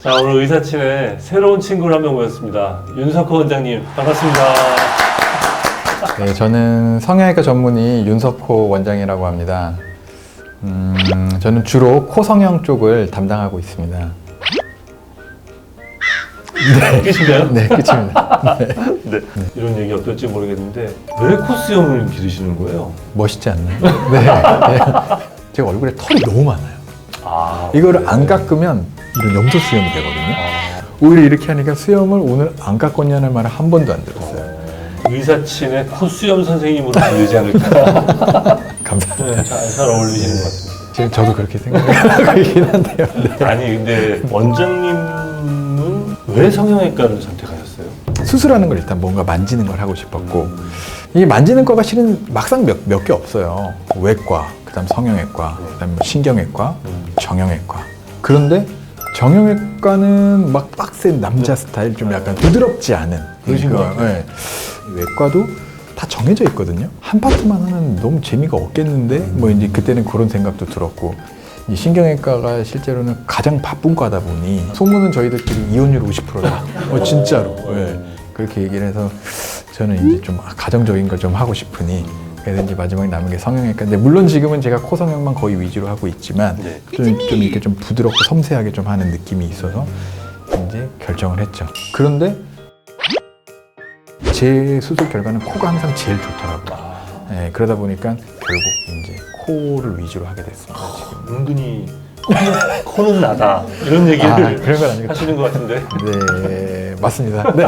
자, 오늘 의사친의 새로운 친구를 한 명 모였습니다. 윤석호 원장님, 반갑습니다. 네, 저는 성형외과 전문의 윤석호 원장이라고 합니다. 저는 주로 코 성형 쪽을 담당하고 있습니다. 끝인가요? 네, 끝입니다. 네. 네. 이런 얘기 어떨지 모르겠는데 왜 코수염을 기르시는 거예요? 멋있지 않나요? 네. 네. 제가 얼굴에 털이 너무 많아요. 이거를 안 깎으면 이런 염소 수염이 되거든요. 오히려 이렇게 하니까 수염을 오늘 안 깎았냐는 말을 한 번도 안 들었어요. 의사친의 코수염 선생님으로 불리지 않을까? 감사합니다. 네, 잘 어울리시는 것 같습니다. 지금 저도 그렇게 생각하고 있긴 한데요. 네. 아니, 근데 원장님은 왜 성형외과를 선택하셨어요? 수술하는 걸 일단 뭔가 만지는 걸 하고 싶었고, 이 만지는 거가 실은 막상 몇 개 없어요. 외과, 그다음 성형외과, 그다음 신경외과, 정형외과. 그런데 정형외과는 막 빡센 남자 스타일, 좀 약간 부드럽지 않은. 그러신 것 같아요. 네. 외과도 다 정해져 있거든요. 한 파트만 하면 너무 재미가 없겠는데, 뭐 이제 그때는 그런 생각도 들었고. 이 신경외과가 실제로는 가장 바쁜 과다 보니 소문은 저희들끼리 이혼율 50%다. 진짜로. 네. 그렇게 얘기를 해서 저는 이제 좀 가정적인 걸 좀 하고 싶으니, 그래서 이제 마지막에 남은 게 성형외과인데, 물론 지금은 제가 코 성형만 거의 위주로 하고 있지만 네. 좀 이렇게 좀 부드럽고 섬세하게 좀 하는 느낌이 있어서 이제 결정을 했죠. 그런데 제 수술 결과는 코가 항상 제일 좋더라고요. 네, 그러다 보니까 결국 이제 코를 위주로 하게 됐습니다. 지금. 은근히 코는 나다 이런 얘기를 그런 건 아니고 하시는 것 같은데. 네, 맞습니다. 네.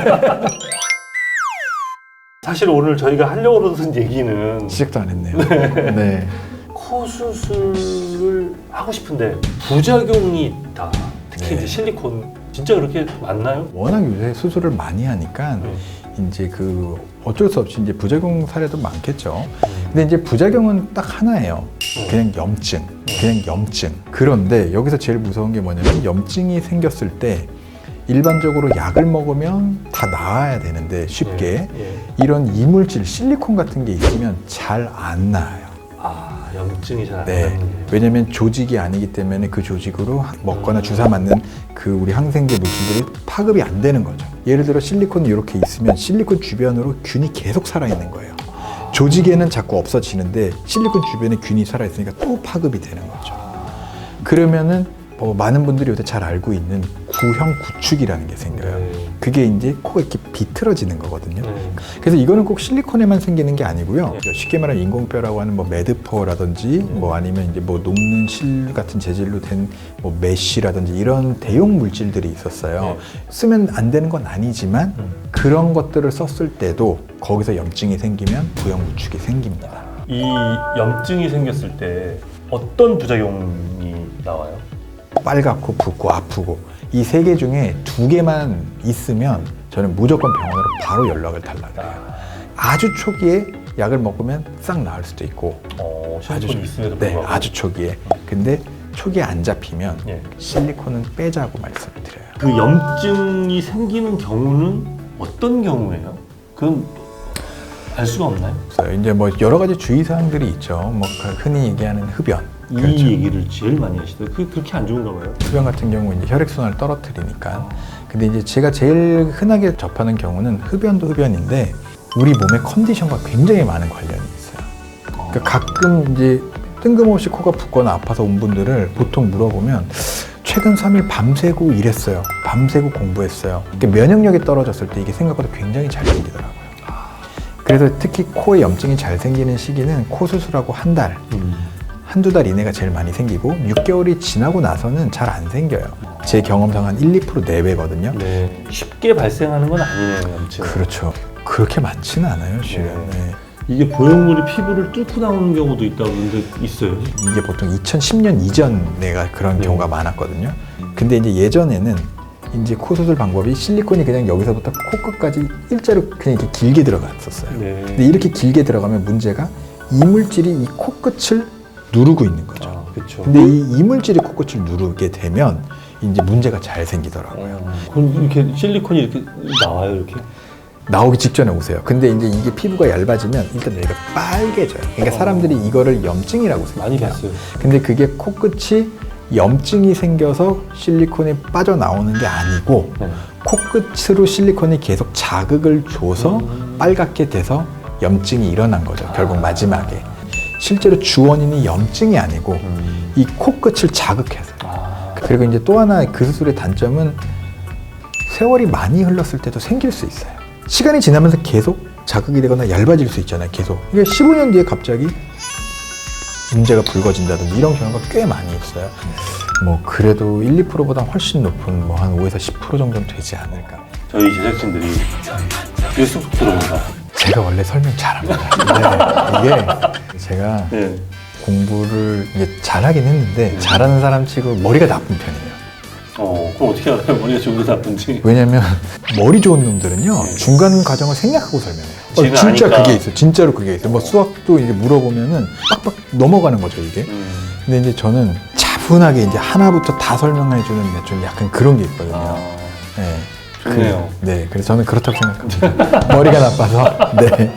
사실 오늘 저희가 하려고 그러던 얘기는 시작도 안 했네요. 네. 코 수술을 하고 싶은데 부작용이 있다. 특히 네. 이제 실리콘 진짜 그렇게 많나요? 워낙 요새 수술을 많이 하니까 이제 어쩔 수 없이 이제 부작용 사례도 많겠죠. 근데 이제 부작용은 딱 하나예요. 그냥 염증. 그런데 여기서 제일 무서운 게 뭐냐면, 염증이 생겼을 때 일반적으로 약을 먹으면 다 나아야 되는데 쉽게 이런 이물질, 실리콘 같은 게 있으면 잘 안 나아요. 염증이 잘 안 네. 나는 게. 왜냐면 조직이 아니기 때문에 그 조직으로 먹거나 주사 맞는 우리 항생제 물질들이 파급이 안 되는 거죠. 예를 들어 실리콘이 이렇게 있으면 실리콘 주변으로 균이 계속 살아있는 거예요. 조직에는 자꾸 없어지는데 실리콘 주변에 균이 살아있으니까 또 파급이 되는 거죠. 그러면은 많은 분들이 요새 잘 알고 있는 구형 구축이라는 게 생겨요. 그게 이제 코가 이렇게 비틀어지는 거거든요. 그래서 이거는 꼭 실리콘에만 생기는 게 아니고요. 쉽게 말하면 인공뼈라고 하는 매드퍼라든지 아니면 이제 녹는 실 같은 재질로 된 메쉬라든지 이런 대용 물질들이 있었어요. 쓰면 안 되는 건 아니지만 그런 것들을 썼을 때도 거기서 염증이 생기면 구형 구축이 생깁니다. 이 염증이 생겼을 때 어떤 부작용이 나와요? 빨갛고 붓고 아프고, 이 세 개 중에 2개만 있으면 저는 무조건 병원으로 바로 연락을 달라요. 아주 초기에 약을 먹으면 싹 나을 수도 있고, 실리콘이 있음에도 네, 불구하고. 아주 초기에. 근데 초기에 안 잡히면 실리콘은 빼자고 말씀을 드려요. 그 염증이 생기는 경우는 어떤 경우예요? 그건 알 수가 없나요? 이제 여러 가지 주의사항들이 있죠. 흔히 얘기하는 흡연. 이 그렇죠. 얘기를 제일 많이 하시더라고요. 그렇게 안 좋은가 봐요? 흡연 같은 경우 이제 혈액순환을 떨어뜨리니까. 근데 이제 제가 제일 흔하게 접하는 경우는 흡연도 흡연인데 우리 몸의 컨디션과 굉장히 많은 관련이 있어요. 그러니까 가끔 이제 뜬금없이 코가 붓거나 아파서 온 분들을 보통 물어보면 최근 3일 밤새고 일했어요. 밤새고 공부했어요. 그러니까 면역력이 떨어졌을 때 이게 생각보다 굉장히 잘 생기더라고요. 그래서 특히 코에 염증이 잘 생기는 시기는 코 수술하고 한두 달 이내가 제일 많이 생기고 6개월이 지나고 나서는 잘 안 생겨요. 제 경험상 한 1~2% 내외거든요. 네. 쉽게 발생하는 건 아니네요, 염증. 그렇죠. 그렇게 많지는 않아요, 실은. 네. 이게 보형물이 피부를 뚫고 나오는 경우도 있다고 그런데 있어요? 이게 보통 2010년 이전에가 그런 경우가 많았거든요. 근데 이제 예전에는 이제 코 수술 방법이 실리콘이 그냥 여기서부터 코끝까지 일자로 그냥 이렇게 길게 들어갔었어요. 근데 이렇게 길게 들어가면 문제가 이물질이 이 코끝을 누르고 있는 거죠. 그렇죠. 근데 이 이물질이 코끝을 누르게 되면 이제 문제가 잘 생기더라고요. 그럼 이렇게 실리콘이 이렇게 나와요, 이렇게? 나오기 직전에 오세요. 근데 이제 이게 피부가 얇아지면 일단 여기가 빨개져요. 그러니까 사람들이 이거를 염증이라고 생각해요. 많이 봤어요. 근데 그게 코끝이 염증이 생겨서 실리콘이 빠져나오는 게 아니고 네. 코끝으로 실리콘이 계속 자극을 줘서 빨갛게 돼서 염증이 일어난 거죠. 결국 마지막에. 실제로 주원인이 염증이 아니고 이 코끝을 자극해서. 그리고 이제 또 하나 그 수술의 단점은 세월이 많이 흘렀을 때도 생길 수 있어요. 시간이 지나면서 계속 자극이 되거나 얇아질 수 있잖아요. 계속. 이게 15년 뒤에 갑자기 문제가 불거진다든지 이런 경우가 꽤 많이 있어요. 뭐 그래도 1, 2%보다 훨씬 높은 뭐 한 5에서 10% 정도는 되지 않을까. 저희 제작진들이 계속 들어온다. 제가 원래 설명 잘합니다. 이게 제가 네. 공부를 이제 잘하긴 했는데 잘하는 사람 치고 머리가 나쁜 편이에요. 그럼 어떻게 알아요? 머리가 좋은지 나쁜지. 왜냐면 머리 좋은 놈들은요 중간 과정을 생략하고 설명해요. 지는 진짜 아니까. 그게 있어요. 진짜로 그게 있어요. 뭐 수학도 이제 물어보면은 빡빡 넘어가는 거죠 이게. 근데 이제 저는 차분하게 이제 하나부터 다 설명해주는 좀 약간 그런 게 있거든요. 네. 좋네요. 네, 그래서 저는 그렇다고 생각합니다. 머리가 나빠서. 네.